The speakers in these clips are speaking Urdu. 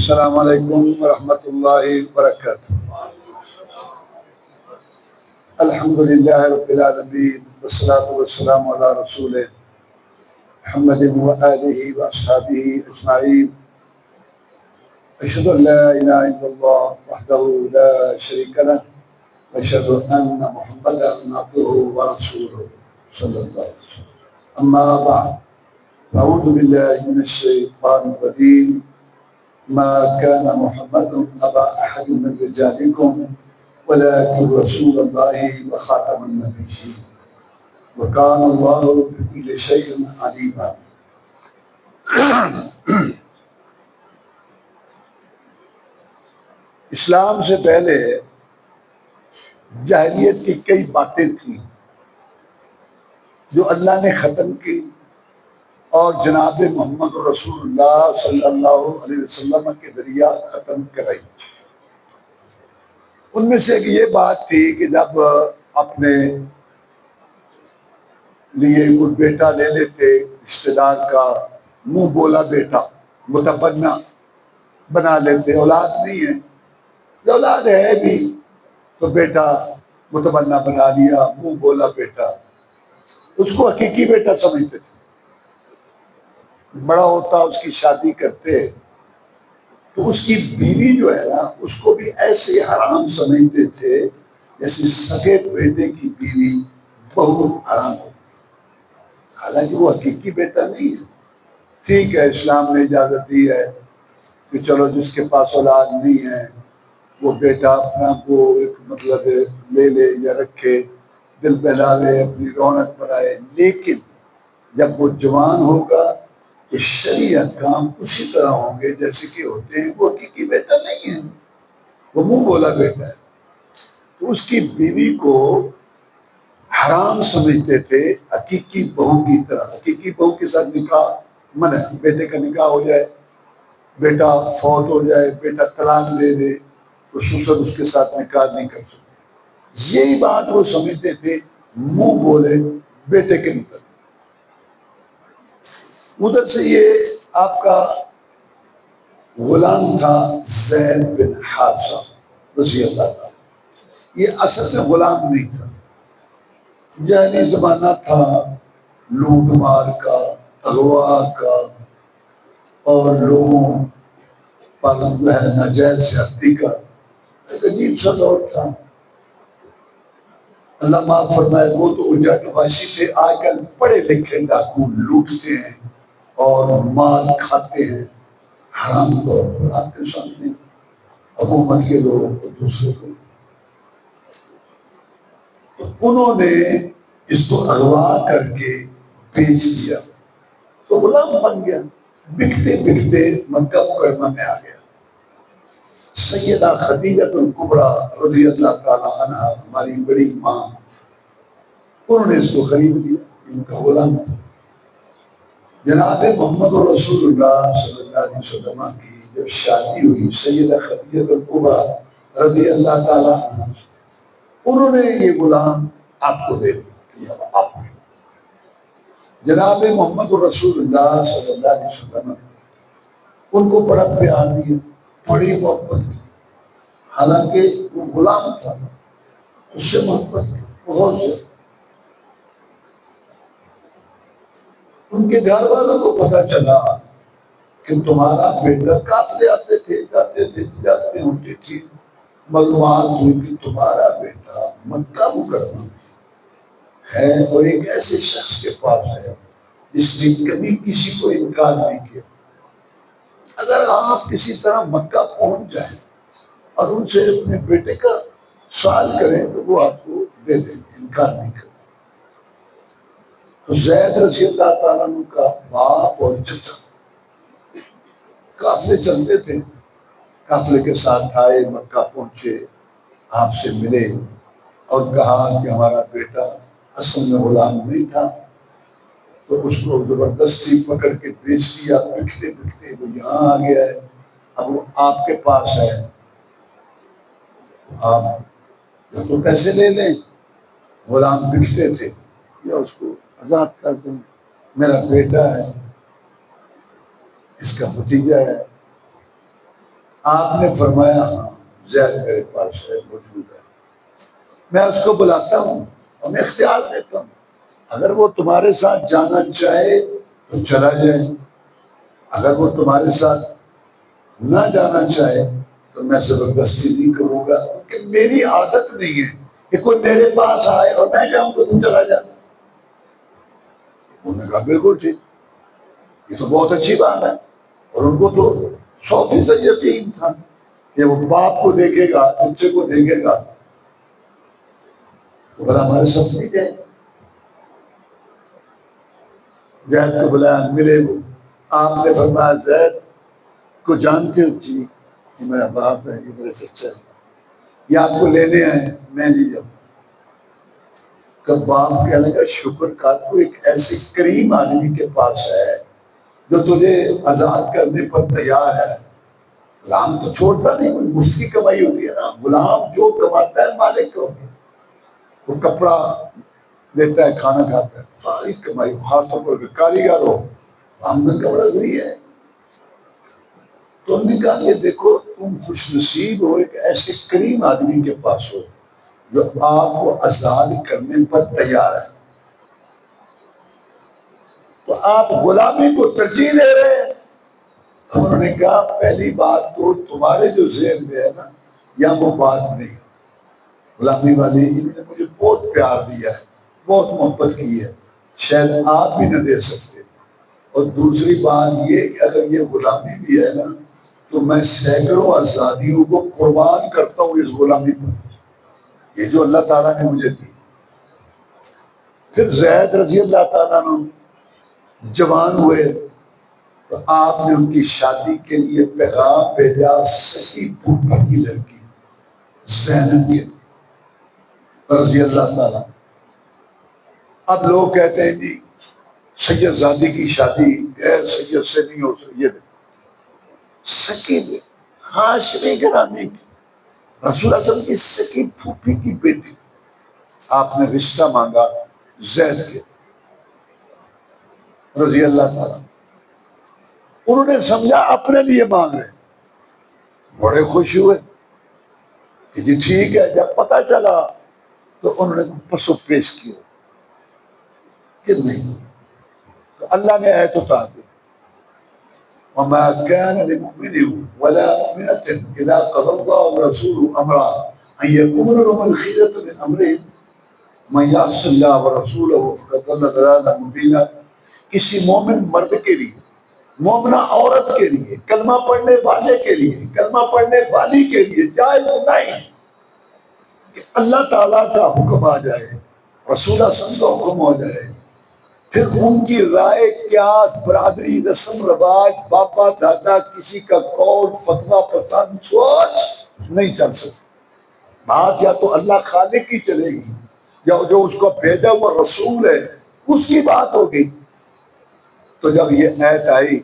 السلام علیکم ورحمۃ اللہ وبرکاتہ۔ الحمد للہ رب العالمین والصلاة والسلام علی رسول محمد وآلہ واصحابہ اجمعین۔ اشہد ان لا الہ الا اللہ وحدہ لا شریک لہ واشہد ان محمدا عبدہ ورسولہ صلی اللہ علیہ وسلم۔ اما بعد اعوذ باللہ من الشیطان الرجیم۔ ما كان محمد أبا أحد من رجالكم ولكن رسول الله وخاتم النبيين وكان الله بكل شيء عليما۔ اسلام سے پہلے جاہلیت کی کئی باتیں تھیں جو اللہ نے ختم کی اور جناب محمد رسول اللہ صلی اللہ علیہ وسلم کے ذریعہ ختم کرائی۔ ان میں سے ایک یہ بات تھی کہ جب اپنے لیے کوئی بیٹا لے لیتے رشتے دار کا، منہ بولا بیٹا متبنہ بنا لیتے، اولاد نہیں ہے، اولاد ہے بھی تو بیٹا متبنہ بنا لیا، منہ بولا بیٹا، اس کو حقیقی بیٹا سمجھتے تھے۔ بڑا ہوتا اس کی شادی کرتے تو اس کی بیوی جو ہے نا اس کو بھی ایسے حرام سمجھتے تھے جیسے سگے بیٹے کی بیوی بہت حرام ہو، حالانکہ وہ حقیقی بیٹا نہیں ہے۔ ٹھیک ہے، اسلام نے اجازت دی ہے کہ چلو جس کے پاس اولاد نہیں ہے وہ بیٹا اپنا کو ایک مطلب لے لے یا رکھے، دل بہلاوے، اپنی رونق بنائے، لیکن جب وہ جوان ہوگا تو شرعی احکام اسی طرح ہوں گے جیسے کہ ہوتے ہیں۔ وہ حقیقی بیٹا نہیں ہے، وہ منہ بولا بیٹا ہے۔ تو اس کی بیوی کو حرام سمجھتے تھے حقیقی بہو کی طرح۔ حقیقی بہو کے ساتھ نکاح منع ہے، بیٹے کا نکاح ہو جائے، بیٹا فوت ہو جائے، بیٹا طلاق دے دے تو سسر اس کے ساتھ نکاح نہیں کر سکتے۔ یہی بات وہ سمجھتے تھے منہ بولے بیٹے کے متعلق۔ ادھر سے یہ آپ کا غلام تھا زید بن حارثہ رضی اللہ تعالیٰ، یہ اصل میں غلام نہیں تھا، جاہلی زمانہ تھا، لوٹ مار کا، اغوا کا، اور لوگوں پر جو ہے ناجائز زیادتی کا ایک عجیب سا دور تھا۔ اللہ معاف فرمائے، وہ تو اجاٹواشی تھے، آج کل پڑھے لکھے ڈاکو لوٹتے ہیں اور مال کھاتے ہیں حرام طور پر آپ کے سامنے، حکومت کے لوگ اور دوسرے لوگ۔ تو انہوں نے اس کو اغوا کر کے بیچ دیا تو غلام بن گیا، بکتے بکتے مکہ مکرمہ میں آ گیا۔ سیدہ خدیجہ الکبریٰ رضی اللہ تعالی عنہ، ہماری بڑی ماں، انہوں نے اس کو خرید لیا، ان کا غلام تھا۔ جناب محمد رسول اللہ صلی اللہ علیہ وسلم کی جب شادی ہوئی سیدہ خدیجہ الکبریٰ رضی اللہ تعالی عنہ، انہوں نے یہ غلام آپ کو دے دیا، آپ کو۔ جناب محمد رسول اللہ صلی اللہ علیہ وسلم ان کو بڑا پیار دیا، بڑی محبت کی، حالانکہ وہ غلام تھا، اس سے محبت کی بہت زیادہ۔ ان کے گھر والوں کو پتہ چلا کہ تمہارا بیٹا قافلے آتے تھے، جاتے تھے، جاتے ہوتے تھے، معلومات ہوئی کہ تمہارا بیٹا مکہ مکرمہ میں ہے اور ایک ایسے شخص کے پاس ہے جس نے کبھی کسی کو انکار نہیں کیا۔ اگر آپ کسی طرح مکہ پہنچ جائیں اور ان سے اپنے بیٹے کا سوال کریں تو وہ آپ کو دے دیں گے، انکار نہیں کریں۔ تو زید رضی اللہ تعالیٰ عنہ کا باپ اور چچا قافلے چلتے تھے، قافلے کے ساتھ آئے، مکہ پہنچے، آپ سے ملے اور کہا کہ ہمارا بیٹا اصل میں غلام نہیں تھا، تو اس کو زبردستی پکڑ کے بیچ دیا، بکتے بکتے وہ یہاں آ گیا ہے، اب وہ آپ کے پاس ہے، آپ یا تو پیسے لے لیں، غلام بکتے تھے، یا اس کو آزاد کر دیں، میرا بیٹا ہے، اس کا بھتیجا ہے۔ آپ نے فرمایا ہاں زید میرے پاس ہے، موجود ہے، میں اس کو بلاتا ہوں اور میں اختیار دیتا ہوں، اگر وہ تمہارے ساتھ جانا چاہے تو چلا جائے، اگر وہ تمہارے ساتھ نہ جانا چاہے تو میں زبردستی نہیں کروں گا، کیونکہ میری عادت نہیں ہے کہ کوئی میرے پاس آئے اور میں جاؤں تو تم چلا جا۔ انہوں نے کہا بالکل ٹھیک، یہ تو بہت اچھی بات ہے، اور ان کو تو 100% یقین تھا کہ وہ باپ کو دیکھے گا، بچے کو دیکھے گا تو بھلا ہمارے ساتھ نہیں جائے۔ زید کو بلایا، ملے وہ، آپ نے فرمایا زید کو جانتے ہو؟ جی یہ میرا باپ ہے، یہ میرا چچا ہے، یہ آپ کو لینے آئے، میں نہیں جاؤں۔ کب باپ کہنے لگا شکر کا تو ایک ایسے کریم آدمی کے پاس ہے جو تجھے آزاد کرنے پر تیار ہے۔ غلام تو چھوڑتا نہیں، کوئی مفت کی کمائی ہوتی ہے نا، غلام جو کماتا ہے مالک کو، وہ کپڑا لیتا ہے، کھانا کھاتا ہے، ساری کمائی، خاص طور پر کاریگر ہو آمدن کا بڑا ذریعہ ہے۔ تو انہوں نے کہا کہ دیکھو تم خوش نصیب ہو، ایک ایسے کریم آدمی کے پاس ہو جو آپ کو آزاد کرنے پر تیار ہے، تو آپ غلامی کو ترجیح دے رہے ہیں۔ انہوں نے کہا پہلی بات تو تمہارے جو ذہن میں ہے نا یا وہ بات نہیں، غلامی والی انہوں نے مجھے بہت پیار دیا ہے، بہت محبت کی ہے، شاید آپ بھی نہ دے سکتے، اور دوسری بات یہ کہ اگر یہ غلامی بھی ہے نا تو میں سینکڑوں آزادیوں کو قربان کرتا ہوں اس غلامی پر، یہ جو اللہ تعالیٰ نے مجھے دی۔ پھر زید رضی اللہ تعالیٰ عنہ جوان ہوئے تو آپ نے ان کی شادی کے لیے پیغام بھیجا سکی پھوپھی کی لڑکی زینب کے رضی اللہ تعالیٰ۔ اب لوگ کہتے ہیں جی سید زادی کی شادی غیر سید سے نہیں ہو سکتی، سکی ہاشمی گھرانے کی رسول اللہ صلی اللہ علیہ وسلم کی سکی پھوپھی کی بیٹی، آپ نے رشتہ مانگا زید کے رضی اللہ تعالیٰ۔ انہوں نے سمجھا اپنے لیے مانگ رہے، بڑے خوش ہوئے کہ جی ٹھیک ہے۔ جب پتہ چلا تو انہوں نے پسو پیش کیا کہ نہیں، تو اللہ نے آیت اتار دی وما كان لمؤمن ولا مؤمنة إذا قضى الله ورسوله أمرا أن يكون لهم الخيرة من أمرهم من يعص الله ورسوله فقد ضل ضلالا مبينا۔ کسی مومن مرد کے لیے، مومنہ عورت کے لیے، کلمہ پڑھنے والے کے لیے، کلمہ پڑھنے والی کے لیے جائز نہیں کہ اللہ تعالیٰ کا حکم آ جائے، رسول اللہ صلی اللہ علیہ وسلم کا حکم ہو جائے، پھر ان کی رائے قیاس برادری رسم رواج باپا دادا کسی کا قول فتویٰ پسند سوچ نہیں چل سکتی۔ بات یا تو اللہ خالق کی چلے گی یا جو اس کو بھیجا ہوا رسول ہے اس کی بات ہوگی۔ تو جب یہ آیت آئی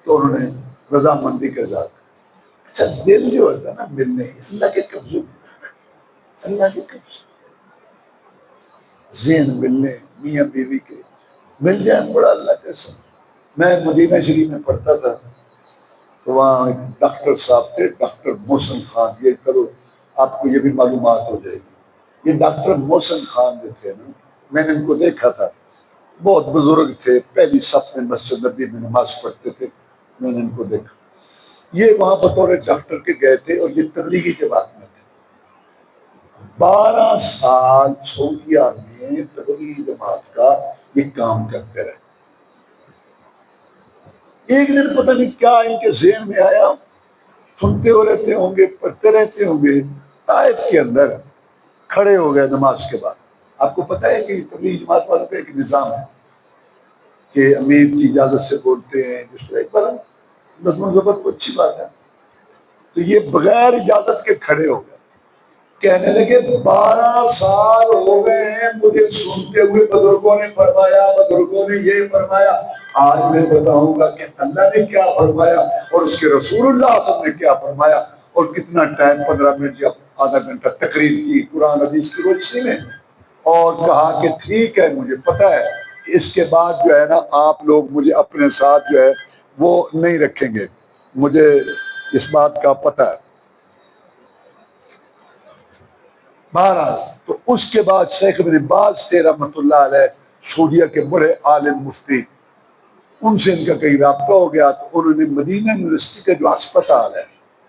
تو انہوں نے رضامندی کا اظہار کیا۔ اچھا دل جو ہوتا ہے نا ملنے اللہ کے قبضے میں، اللہ کے قبضے، ذہن ملنے میاں بیوی کے مل جائے بڑا اللہ کا سب۔ میں مدینہ شریف میں پڑھتا تھا تو وہاں ایک ڈاکٹر صاحب تھے، ڈاکٹر محسن خان، یہ کرو آپ کو یہ بھی معلومات ہو جائے گی۔ یہ ڈاکٹر محسن خان جو تھے نا، میں نے ان کو دیکھا تھا، بہت بزرگ تھے، پہلی صف میں مسجد نبی میں نماز پڑھتے تھے، میں نے ان کو دیکھا۔ یہ وہاں بطور ڈاکٹر کے گئے تھے اور یہ تبلیغی جماعت میں تھے، 12 سال سعودیہ میں تبلیغی جماعت کا یہ کام کرتے رہے۔ ایک دن پتہ نہیں کیا ان کے ذہن میں آیا، سنتے ہو رہتے ہوں گے، پڑھتے رہتے ہوں گے، طائف کے اندر کھڑے ہو گئے نماز کے بعد۔ آپ کو پتہ ہے کہ تبلیغی جماعت والوں کا ایک نظام ہے کہ امیر کی اجازت سے بولتے ہیں، جس طرح ایک بار نظم و ضبط کو اچھی بات ہے، تو یہ بغیر اجازت کے کھڑے ہو گئے، کہنے لگے 12 سال ہو گئے ہیں مجھے سنتے ہوئے، بزرگوں نے فرمایا، بزرگوں نے یہ فرمایا، آج میں بتاؤں گا کہ اللہ نے کیا فرمایا اور اس کے رسول اللہ صلی اللہ علیہ وسلم نے کیا فرمایا، اور کتنا ٹائم، 15 منٹ یا آدھا گھنٹہ تقریر کی قرآن حدیث کی روشنی میں، اور کہا کہ ٹھیک ہے مجھے پتہ ہے کہ اس کے بعد جو ہے نا آپ لوگ مجھے اپنے ساتھ جو ہے وہ نہیں رکھیں گے، مجھے اس بات کا پتہ ہے. بہرحال تو اس کے بعد شیخ ابن باز تھے رحمۃ اللہ علیہ، سعودیہ کے بڑے عالم مفتی، ان سے ان کا کئی رابطہ ہو گیا تو انہوں نے مدینہ یونیورسٹی کا جو اسپتال ہے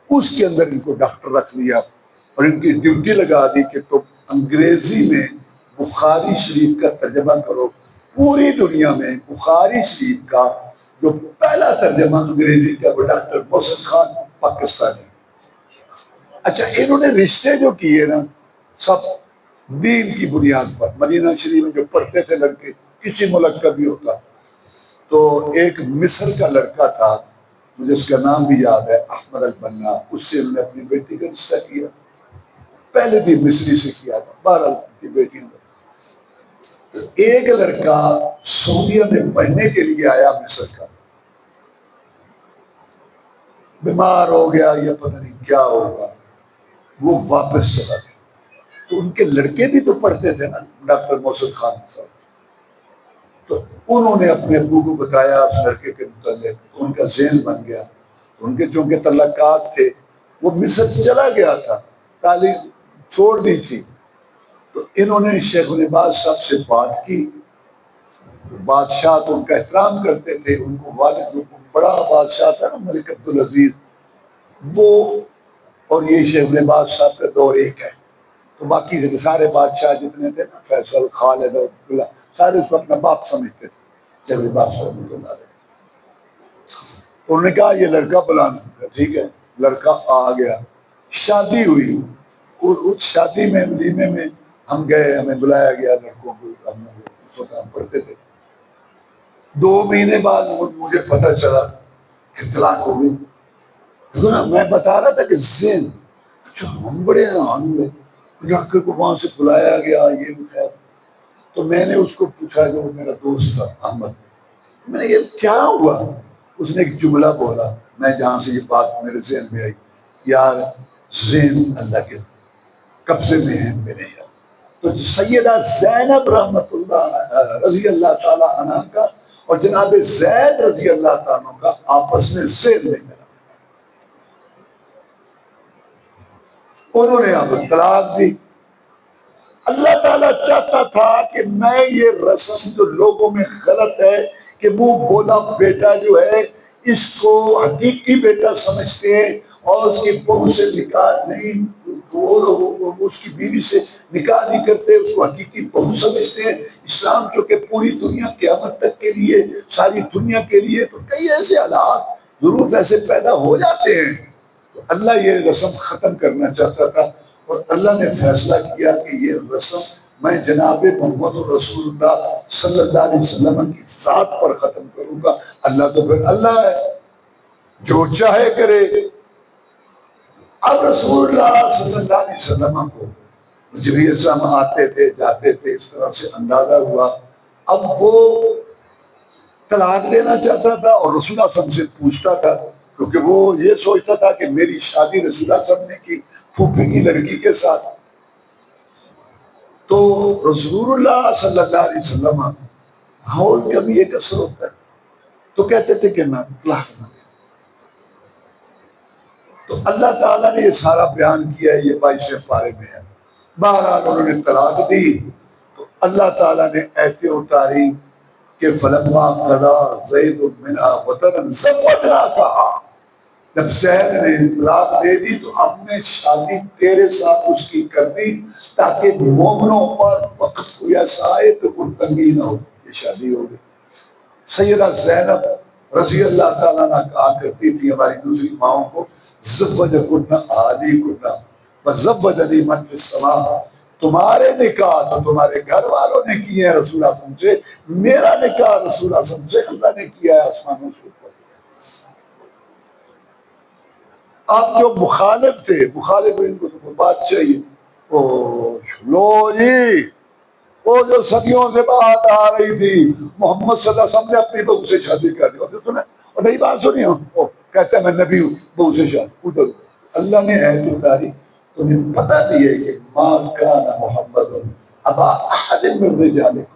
اس کے اندر ان کو ڈاکٹر رکھ لیا اور ان کی ڈیوٹی لگا دی کہ تم انگریزی میں بخاری شریف کا ترجمہ کرو. پوری دنیا میں بخاری شریف کا جو پہلا ترجمہ انگریزی کا وہ ڈاکٹر محسن خان پاکستانی. اچھا انہوں نے رشتے جو کیے نا سب دین کی بنیاد پر. مدینہ شریف میں جو پڑھتے تھے لڑکے کسی ملک کا بھی ہوتا، تو ایک مصر کا لڑکا تھا، مجھے اس کا نام بھی یاد ہے، احمد البنا، اس سے انہوں نے اپنی بیٹی کا رشتہ کیا. پہلے بھی مصری سے کیا تھا، 12 کی بیٹی. تو ایک لڑکا سعودیہ میں پڑھنے کے لیے آیا مصر کا، بیمار ہو گیا یا پتہ نہیں کیا ہوگا، وہ واپس چلا گیا. تو ان کے لڑکے بھی تو پڑھتے تھے نا ڈاکٹر محسن خان صاحب، تو انہوں نے اپنے ابو کو بتایا اس لڑکے کے متعلق، تو ان کا ذہن بن گیا. ان کے چونکہ تعلقات تھے، وہ مصر چلا گیا تھا، تعلیم چھوڑ دی تھی. تو انہوں نے شیخ ابن باز صاحب سے بات کی. بادشاہ تو ان کا احترام کرتے تھے، ان کو والد جو بڑا بادشاہ تھا نا ملک عبدالعزیز، وہ اور یہ شیخ ابن باز صاحب کا دور ایک ہے. تو باقی سارے بادشاہ جتنے تھے نا، فیصل، خالد اور عبداللہ، سارے اس کو اپنا باپ سمجھتے تھے. شیخ ابن باز صاحب رحمۃ اللہ علیہ. انہوں نے کہا یہ لڑکا بلانا. ٹھیک ہے، لڑکا آ گیا، شادی ہوئی. اس شادی میں ولیمے میں ہم گئے، ہمیں بلایا گیا لڑکوں کو، ہم اس وقت ہم پڑھتے تھے. 2 مہینے بعد مجھے پتہ چلا کہ طلاق ہو گئی. دیکھو نا، میں بتا رہا تھا کہ ذہن، اچھا ہم بڑے حیران ہوئے. لڑکے کو وہاں سے بلایا گیا، یہ بھی خیر. تو میں نے اس کو پوچھا، جو میرا دوست تھا احمد، میں نے یہ کیا ہوا؟ اس نے ایک جملہ بولا، میں جہاں سے یہ بات میرے ذہن میں آئی، یار ذہن اللہ کے قبضے میں ہے میرے یار. تو سیدہ زینب رحمت اللہ رضی اللہ تعالیٰ عنہ کا اور جناب زید رضی اللہ تعالیٰ کا آپس میں ذہن میں ملا. انہوں نے اب طلاق دی. اللہ تعالیٰ چاہتا تھا کہ میں یہ رسم جو لوگوں میں غلط ہے کہ منہ بولا بیٹا جو ہے اس کو حقیقی بیٹا سمجھتے ہیں اور اس کی بہو سے نکاح نہیں، اس کی بیوی سے نکاح نہیں کرتے، اس کو حقیقی بہو سمجھتے ہیں. اسلام چونکہ پوری دنیا قیامت تک کے لیے، ساری دنیا کے لیے، تو کئی ایسے حالات ضرور ایسے پیدا ہو جاتے ہیں. تو اللہ یہ رسم ختم کرنا چاہتا تھا اور اللہ نے فیصلہ کیا کہ یہ رسم میں جناب محمد رسول اللہ صلی اللہ علیہ وسلم کی ذات پر ختم کروں گا. اللہ تو پھر اللہ ہے، جو چاہے کرے. اب رسول اللہ صلی اللہ علیہ وسلم کو جبریل السلام آتے تھے جاتے تھے، اس طرح سے اندازہ ہوا. اب وہ طلاق دینا چاہتا تھا اور رسول اللہ صلی اللہ علیہ وسلم سے پوچھتا تھا، کیونکہ وہ یہ سوچتا تھا کہ میری شادی رسول اللہ صلی اللہ علیہ وسلم نے کی پھوپھی کی لڑکی کے ساتھ. تو رسول اللہ صلی اللہ علیہ وسلم ماحول کا بھی ایک اثر ہوتا ہے، تو کہتے تھے کہ نہ طلاق نہ دے. تو اللہ تعالیٰ نے یہ سارا بیان کیا ہے، یہ 22 پارے میں ہے. بہرحال انہوں نے طلاق دی تو اللہ تعالیٰ نے ایتے اتاری کہ فلما قضا زید منہا وطرا زوجناکہا، جب زید نے طلاق دے دی تو ہم نے شادی تیرے ساتھ اس کی کر دی تاکہ مومنوں پر وقت کو ایسا آئے تو کوئی تنگی نہ ہو. یہ شادی ہو گئی. سیدہ زینب رضی اللہ تعالیٰ عنہ کہا کرتی تھی ہماری دوسری ماؤں کو، زوجکن اہلیکن وزوجنی من فی السماء، تمہارے نکاح تو تمہارے گھر والوں نے کیے ہیں رسول اللہ صلی اللہ علیہ وسلم سے، میرا نکاح رسول اللہ صلی اللہ علیہ وسلم سے اللہ نے کیا ہے آسمانوں سے اوپر. آپ جو مخالف تھے، مخالف ان کو تو بات چاہیے، لو جی وہ جو صدیوں سے بات آ رہی تھی محمد صلی اللہ علیہ وسلم نے اپنی بہو سے شادی کر لی، اور نئی بات سنی ہو، کہتے ہیں میں نبی ہوں بہو سے شادی. اللہ نے ایت اتاری، تمہیں پتہ بھی ہے کہ ما کان محمد ابا احد من رجالکم،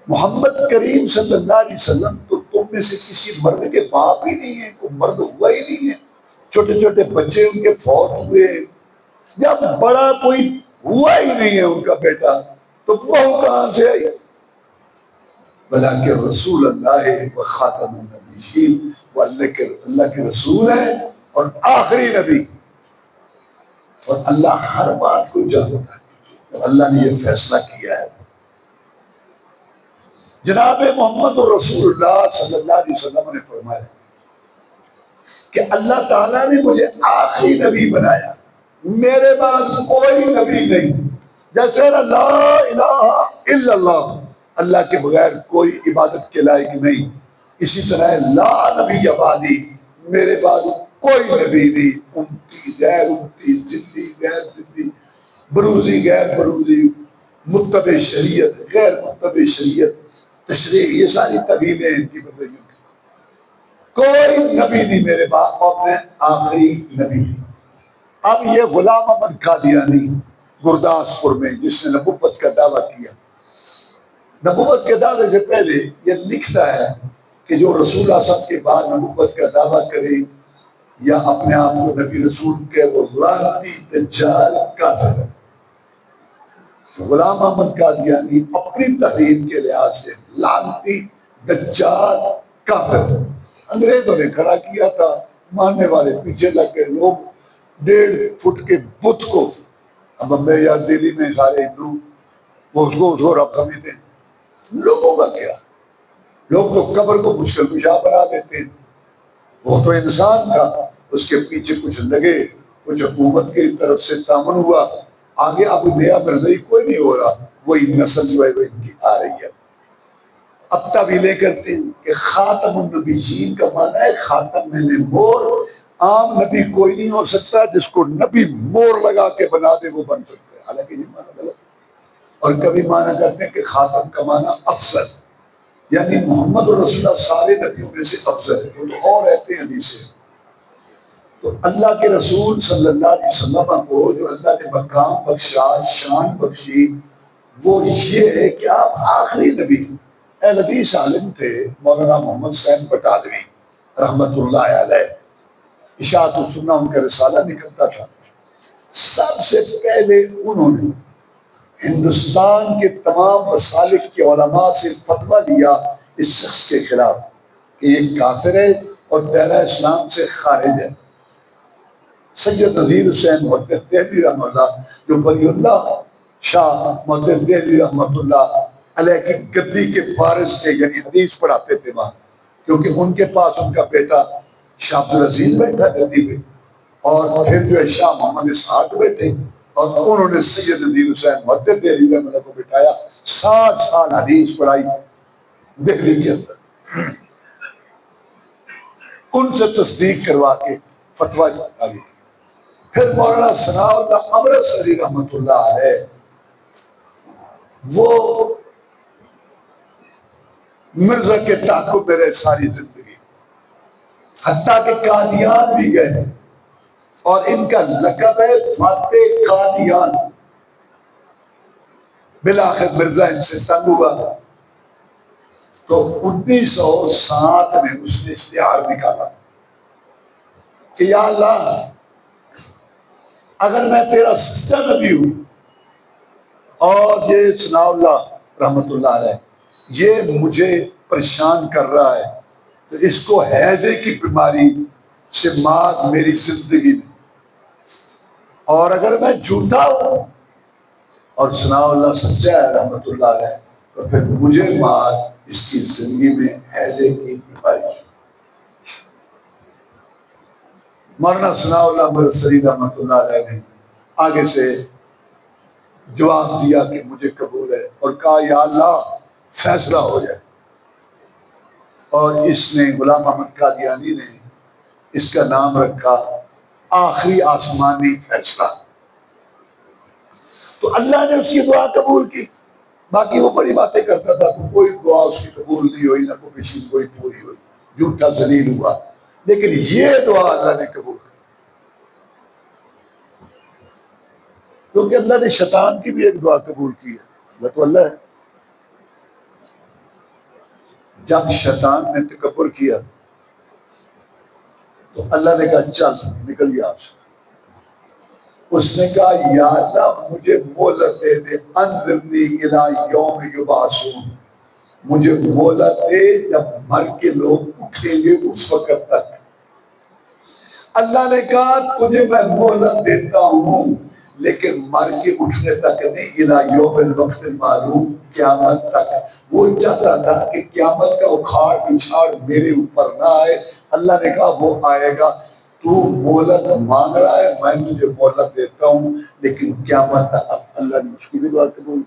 محمد کریم صلی اللہ علیہ وسلم تو تم تم میں سے کسی مرد کے باپ ہی نہیں ہے، کوئی مرد ہوا ہی نہیں ہے، چھوٹے چھوٹے بچے ان کے فوت ہوئے، جب بڑا کوئی ہوا ہی نہیں ہے ان کا بیٹا، تو بہو کہاں سے آئی؟ بلکہ رسول اللہ ہے وہ خاتم النبیین، وہ اللہ کے رسول ہے اور آخری نبی، اور اللہ ہر بات کو جانتا ہے، اللہ نے یہ فیصلہ کیا ہے۔ جناب محمد رسول اللہ صلی اللہ علیہ وسلم نے فرمایا کہ اللہ تعالیٰ نے مجھے آخری نبی بنایا، میرے بعد کوئی نبی نہیں، جیسے لا الہ الا اللہ، اللہ کے بغیر کوئی عبادت کے لائق نہیں، اسی طرح لا نبی بعدی، میرے بعد کوئی نبی نہیں، امتی غیر امتی، جدی غیر جدی، بروزی غیر بروزی، متبع شریعت غیر متبع شریعت، تشریح، یہ ساری تبیینیں ان کی بدلیوں کی، کوئی نبی نہیں میرے بعد اور میں آخری نبی۔ اب یہ غلام احمد قادیانی گرداسپور میں جس نے نبوت کا دعویٰ کیا، نبوت کے دعوے سے پہلے یہ لکھتا ہے کہ جو رسول اعظم کے بعد نبوت کا دعویٰ کرے یا اپنے آپ کو نبی رسول کے، وہ لعنتی دجال کافر ہے۔ غلام احمد قادیانی اپنی تحریر کے لحاظ سے لعنتی دجال کافر ہے۔ انگریزوں نے کھڑا کیا تھا، ماننے والے پیچھے لگ گئے، لوگ 1.5 فٹ کے بت کو، اب بمبئی یا دہلی میں سارے ہندو وہ اس کو رب سمجھتے ہیں، لوگوں کا کیا؟ لوگ تو قبر کو مشکل کشا بنا دیتے ہیں، وہ تو انسان تھا، اس کے پیچھے کچھ لگے، کچھ حکومت کی طرف سے تعاون ہوا، آگے اب نیا مرضی کوئی نہیں ہو رہا، وہی نسل جو ہے وہ ان کی آ رہی ہے۔ اب تعویلیں کرتے ہیں کہ خاتم النبیین کا معنی ہے خاتم میں نے مور، عام نبی کوئی نہیں ہو سکتا، جس کو نبی مور لگا کے بنا دے وہ بن سکتا ہے، حالانکہ یہ معنی غلط۔ اور کبھی معنی کرتے ہیں کہ خاتم کا معنی افضل، یعنی محمد رسول اللہ سارے نبیوں میں سے افضل ہے، وہ تو اور رہتے ہیں حدیث سے۔ تو اللہ کے رسول صلی اللہ علیہ وسلم کو جو اللہ نے مقام بخشا، شان بخشی، وہ یہ ہے کہ آپ آخری نبی۔ اہل حدیث عالم تھے مولانا محمد حسین بٹالوی رحمت اللہ علیہ، اشاعت السنہ ان کا رسالہ نکلتا تھا، سب سے پہلے انہوں نے ہندوستان کے تمام مسالک کے علماء سے فتویٰ لیا اس شخص کے خلاف کہ یہ کافر ہے اور دائرہ اسلام سے خارج ہے۔ سید نذیر حسین محدث دہلوی رحمۃ اللہ، جو ولی اللہ شاہ محدث دہلوی رحمۃ اللہ علیہ کی گدی کے وارث تھے، یعنی حدیث پڑھاتے تھے وہاں، کیونکہ ان کے پاس ان کا بیٹا شاہ عبدالعزیز بیٹھا گدی پہ، اور پھر جو ہے شاہ محمد اسحاق بیٹھے، اور انہوں نے سید نذیر حسین محدث دہلوی رحمۃ اللہ کو بٹھایا، 60 سال حدیث پڑھائی دہلی کے اندر، ان سے تصدیق کروا کے فتویٰ آگے۔ پھر مولانا ثناء اللہ امرتسری رحمۃ اللہ علیہ، وہ مرزا کے تعاقب میں رہے ساری زندگی، حتیٰ کہ قادیان بھی گئے، اور ان کا لقب ہے فاتح قادیان۔ بالآخر مرزا ان سے تنگ ہوا تو 1907 میں اس نے اشتہار نکالا کہ یا اللہ، اگر میں تیرا سچا نبی ہوں اور یہ ثناء اللہ رحمت اللہ علیہ یہ مجھے پریشان کر رہا ہے، تو اس کو ہیضے کی بیماری سے مات میری زندگی میں، اور اگر میں جھوٹا ہوں اور ثناء اللہ سچا ہے رحمت اللہ علیہ، تو پھر مجھے مات اس کی زندگی میں ہیضے کی بیماری۔ مولانا ثناء اللہ امرتسری رحمت اللہ علیہ نے آگے سے جواب دیا کہ مجھے قبول ہے، اور کہا یا اللہ فیصلہ ہو جائے، اور اس نے غلام احمد قادیانی نے اس کا نام رکھا آخری آسمانی فیصلہ۔ تو اللہ نے اس کی دعا قبول کی، باقی وہ بڑی باتیں کرتا تھا تو کوئی دعا اس کی قبول نہیں ہوئی، نہ کوئی پیشین کوئی پوری ہوئی، جھوٹا ذلیل ہوا، لیکن یہ دعا اللہ نے قبول کی، کیونکہ اللہ نے شیطان کی بھی ایک دعا قبول کی ہے، اللہ تو اللہ ہے۔ جب شیطان نے تکبر کیا تو اللہ نے کہا چل نکل گیا آپ سے. اس نے کہا یا اللہ مجھے مہلت دے دے، انظرنی الی یوم یبعثون، مجھے مہلت دے جب مر کے لوگ اٹھیں گے اس وقت تک. اللہ نے کہا تجھے میں مہلت دیتا ہوں لیکن مر کے اٹھنے تک نہیں، الی یوم الوقت المعلوم، قیامت تک. وہ چاہتا تھا کہ قیامت کا اکھاڑ پچھاڑ میرے اوپر نہ آئے. اللہ نے کہا وہ آئے گا، تو مہلت مانگ رہا ہے میں تجھے مہلت دیتا ہوں لیکن قیامت تک. اللہ نے اس کی بھی دعا قبول.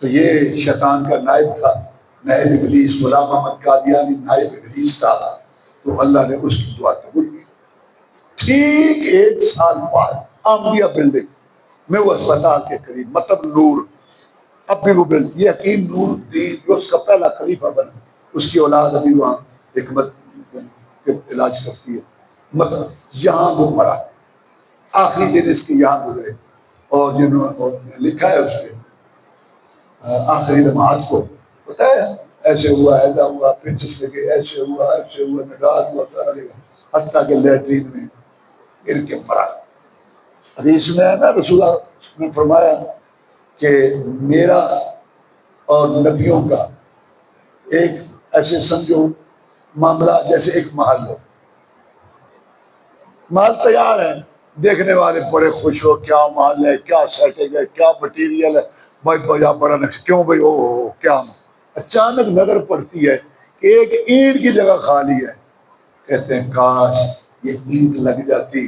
تو یہ شیطان کا نائب تھا، نائب ابلیس. غلام احمد قادیانی نائب ابلیس تھا، تو اللہ نے اس کی دعا قبول کی. ٹھیک 1 سال بعد آمدیہ بلڈنگ میں وہ اسپتال کے قریب، مطلب نور، اب بھی وہ بلڈنگ، یہ حکیم نور الدین جو اس کا پہلا خلیفہ بنا، اس کی اولاد ابھی وہاں حکمت علاج کرتی ہے. مطلب یہاں وہ مرا، آخری دن اس کے یہاں گزرے. اور جنہوں نے لکھا ہے اس کے آخری لمحات کو، پتہ ہے ایسے ہوا، ایسا ہوا، پھر چشمے کے ایسے ہوا، ایسے ہوا، نگاہ ہوا، سارا لگا، حتیٰ کہ لیٹرین میں گر کے مرا. حدیث میں ہے نا، رسول اللہ نے فرمایا کہ میرا اور نبیوں کا ایک ایسے سمجھو معاملہ جیسے ایک محل ہو، محل تیار ہے، دیکھنے والے بڑے خوش ہو، کیا محل ہے، کیا سیٹنگ ہے، کیا مٹیریل ہے. بھائی بجا پڑا نقش، کیوں بھائی، او کیا. اچانک نظر پڑتی ہے کہ ایک اینٹ کی جگہ خالی ہے. کہتے ہیں کاش یہ اینٹ لگ جاتی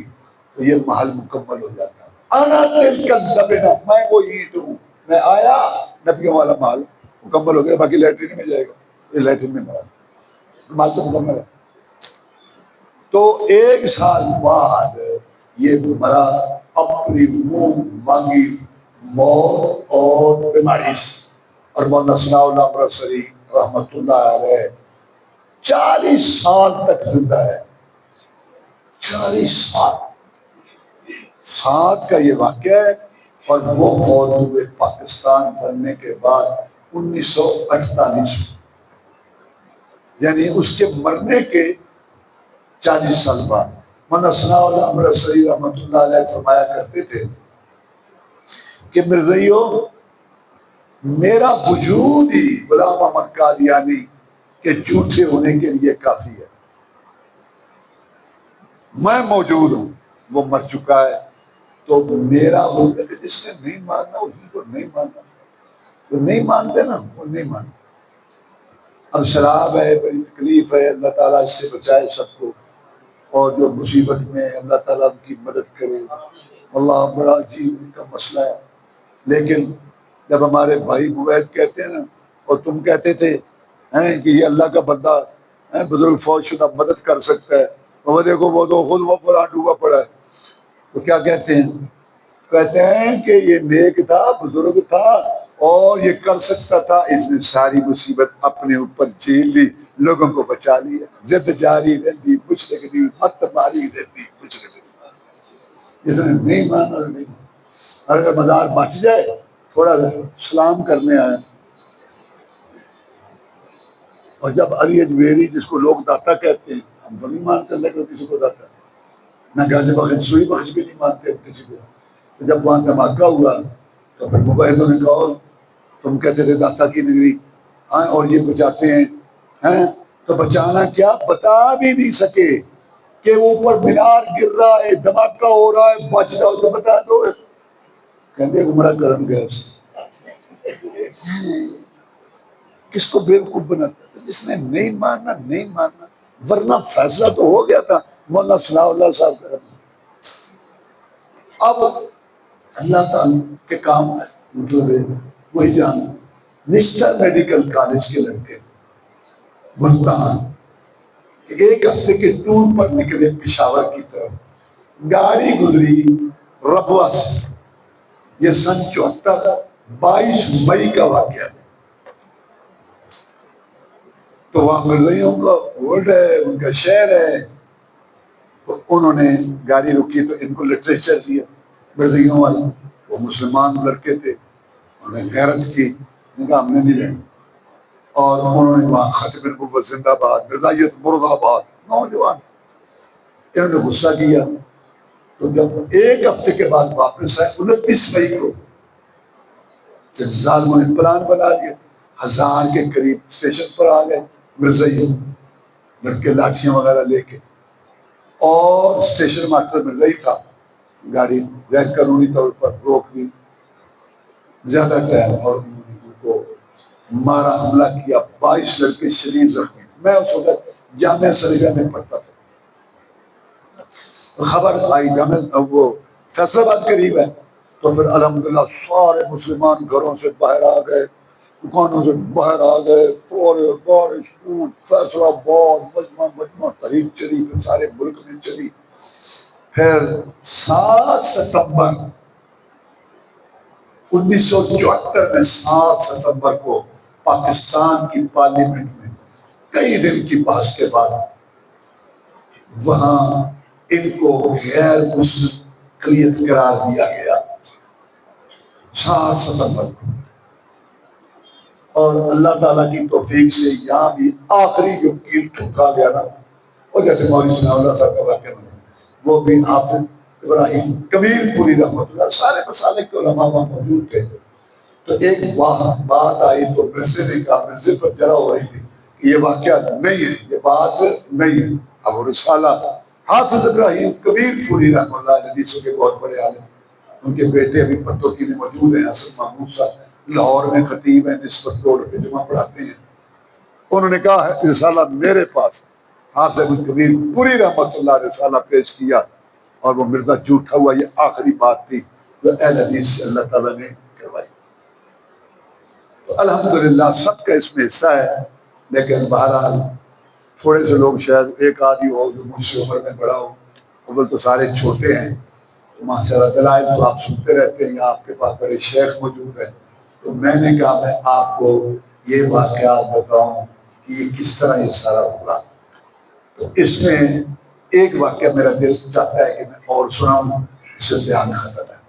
تو یہ محل مکمل ہو جاتا. انا تلک الزبنہ، میں وہ اینٹ ہوں، میں آیا، نبیوں والا محل مکمل ہو گیا، باقی لیٹرین میں جائے گا. یہ لیٹرین میں مرا، محل تو مکمل ہے. تو 1 سال بعد یہ مرا اپنی منہ مانگی موت اور بیماری سے. اور مولانا ثناء اللہ امرتسری رحمۃ اللہ علیہ 40 سال تک زندہ ہے. 40 سال. 7 کا یہ واقعہ ہے. اور وہ فوت ہوئے پاکستان بننے کے بعد 1948، یعنی اس کے مرنے کے 40 سال بعد. مولانا ثناء اللہ امرتسری رحمۃ اللہ علیہ فرمایا کرتے تھے کہ مرزائیو، میرا وجود ہی غلام احمد قادیانی کے جھوٹے ہونے کے لیے کافی ہے. میں موجود ہوں، وہ مر چکا ہے، تو میرا ہو گیا. جس نے نہیں ماننا اسی کو نہیں ماننا، جو نہیں مانتے نا وہ نہیں مانتے. اب شراب ہے، بڑی تکلیف ہے، اللہ تعالیٰ اس سے بچائے سب کو، اور جو مصیبت میں اللہ تعالیٰ ان کی مدد کرے. اللہ بڑا عجیب کا مسئلہ ہے. لیکن جب ہمارے بھائی موید کہتے ہیں نا، اور تم کہتے تھے کہ یہ اللہ کا بندہ بزرگ فوج شدہ مدد کر سکتا ہے، وہ دیکھو وہ تو خود وہ پڑا ڈوبا پڑا ہے. تو کیا کہتے ہیں؟ کہتے ہیں کہ یہ نیک تھا، بزرگ تھا، اور یہ کر سکتا تھا، اس نے ساری مصیبت اپنے اوپر جھیل لی، لوگوں کو بچا لیا. جد جاری رہتی مشرق دی، مت ماری رہتی مشرق دی. جس نے نہیں مانا نہیں. اگر مزار بچ جائے، تھوڑا سا سلام کرنے آیا. اور جب علی اجمیری جس کو لوگ داتا کہتے ہیں، ہم تو نہیں مانتے اللہ کو کسی کو داتا، نہ گاجے بخش سوئی بخش بھی نہیں مانتے کسی کو. تو جب وہاں دھماکہ ہوا تو پھر مباحدوں نے کہا تم کہتے تھے داتا کی نگری، اور یہ بچاتے ہیں، تو بچانا کیا بتا بھی نہیں سکے کہ اوپر مینار گر رہا ہے، دھماکہ ہو رہا ہے، بچ جاؤ تو بتا دو. کہتے عمرہ کرم گیا. کس کو بیوقوف بناتا ہے؟ جس نے نہیں ماننا نہیں ماننا، ورنہ فیصلہ تو ہو گیا تھا مولانا ثناء اللہ صاحب کا. اب اللہ تعالیٰ کے کام ہے، مطلب وہی جان. نشٹر میڈیکل کالج کے لڑکے ملتان 1 ہفتے کے ٹور پر نکلے پشاور کی طرف. گاڑی گزری ربوہ سے. یہ سن 74 22 مئی کا واقعہ ہے. تو وہاں مرزائیوں کا ووٹ ہے، ان کا شہر ہے. تو انہوں نے گاڑی رکی تو ان کو لٹریچر دیا مرزائیوں والا. وہ مسلمان لڑکے تھے، انہوں نے غیرت کی، ان کا ہم نے نہیں لینا. اور انہوں نے وہاں ختم نبوت زندہ باد، مرزائیت مرد آباد، نوجوان، انہوں نے غصہ کیا. تو جب ایک ہفتے کے بعد واپس آئے 29 مئی کو، ظالموں نے پلان بنا لیا، 1000 کے قریب اسٹیشن پر آ گئے مرزائیت، لڑکے لاٹھیاں وغیرہ لے کے. اور اسٹیشن ماسٹر مرزائی تھا، گاڑی غیر قانونی طور پر روک دی زیادہ ٹائم، اور انہوں نے ان کو مارا، حملہ کیا. 22 لڑکے شدید زخمی. میں اس وقت جامعہ سریہ میں پڑھتا تھا. خبر آئی جامعہ، وہ فیصل آباد قریب ہے، تو پھر الحمدللہ سارے مسلمان گھروں سے باہر آ گئے، دکانوں سے باہر آ گئے، پورے بارش ٹوٹ، فیصل آباد مجمع تحریک چلی، پھر سارے ملک میں چلی. پھر 7 ستمبر 1974 میں 7 ستمبر کو پاکستان کی پارلیمنٹ میں کئی دن کی بحث کے بعد وہاں ان کو غیر مسلم اقلیت قرار دیا گیا 7 ستمبر کو. اور اللہ تعالیٰ کی توفیق سے یہاں بھی آخری جو کیل ٹھوکا گیا نا، وہ جیسے مولوی ثناء اللہ صاحب کا واقعہ میں، وہ بھی حافظ ابراہیم کمیل پوری رحمۃ اللہ، سارے مسالک کے علماء وہاں موجود تھے. تو ایک بات آئی تو مرزے نے کہا، مرزے پر جرا ہو رہی تھی کہ یہ واقعہ نہیں ہے، یہ بات نہیں ہے. اب رسالہ حافظ ابراہیم کبیر پوری رحمۃ اللہ حدیثوں کے بہت بڑے عالم، ان کے بیٹے ابھی پتوکی میں موجود ہیں، حسن محمود صاحب لاہور میں خطیب ہیں، نسبت روڈ پہ جمعہ پڑھاتے ہیں. انہوں نے کہا ہے رسالہ میرے پاس. حافظ کبیر پوری رحمۃ اللہ رسالہ پیش کیا، اور وہ مرزا جھوٹا ہوا. یہ آخری بات تھی جو اہل حدیث سے اللہ تعالیٰ نے کروائی. تو الحمدللہ سب کا اس میں حصہ ہے. لیکن بہرحال تھوڑے سے لوگ، شاید ایک آدھی ہو جو مجھ سے عمر میں بڑا ہو، اول تو سارے چھوٹے ہیں. ماشاء اللہ دلائل تو آپ سنتے رہتے ہیں، آپ کے پاس بڑے شیخ موجود ہیں. تو میں نے کہا میں آپ کو یہ واقعات بتاؤں کہ یہ کس طرح یہ سارا ہوا. تو اس میں ایک واقعہ میرا دل چاہتا ہے کہ میں اور سناؤں، اس سے بیان ختم ہے.